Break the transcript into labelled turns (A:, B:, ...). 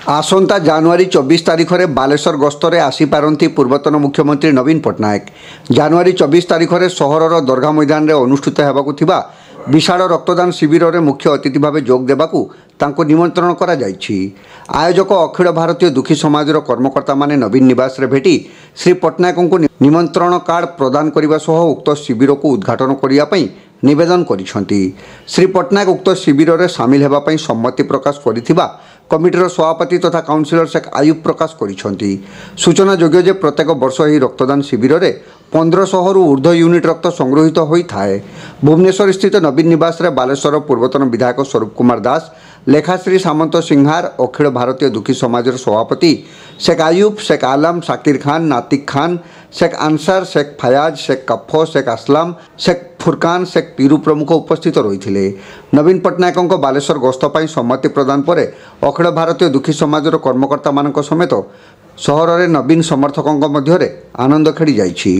A: आसंता जनवरी 24 तारिख में बालेश्वर गस्तरे आसीपारती पूर्वतन मुख्यमंत्री नवीन पट्टनायक। जनवरी 24 तारिख में सहरर दरगाह मैदान में अनुष्ठित होगा विशाल रक्तदान शिविर में मुख्य अतिथि भाव जोग देवाकू तांको निमंत्रण करा जायछि। आयोजक अखिल भारतीय दुखी समाजर कर्मकर्ता माने नवीन निवास रे भेटी श्री पट्टनायक को निमंत्रण कार्ड प्रदान करने सह उक्त शिविर को उद्घाटन करने निवेदन करिसेंति। श्री पट्टनायक उक्त शिविर में सामिल होगापी सम्मति प्रकाश करिथिबा कमिटीर सभापति तथा काउंसिलर शेख आयुब प्रकाश करिसेंति। सूचना योग्य जे प्रत्येक वर्ष यह रक्तदान शिविर में 1500 रु ऊर्ध्व यूनिट रक्त संग्रहित होता है। भुवनेश्वर स्थित नवीन निवास रे बालेश्वर पूर्वतन विधायक स्वरूप कुमार दास, लेखाश्री सामंत सिंहार, अखिल भारतीय दुखी समाजर सभापति शेख आयुब, शेख आलम, शाकिर खान, नातिक खान, शेख आंसार, शेख फयाज, शेख कफो, शेख असलाम, शेख फुरकान, शेख पीरू प्रमुख उपस्थित रही। नवीन पट्टनायक बालेश्वर गस्त पर सम्मति प्रदान पर अखिल भारतीय दुखी समाजर कर्मकर्ता मान समेत सहर में नवीन समर्थकों मध्य आनंद खेली जाइछि।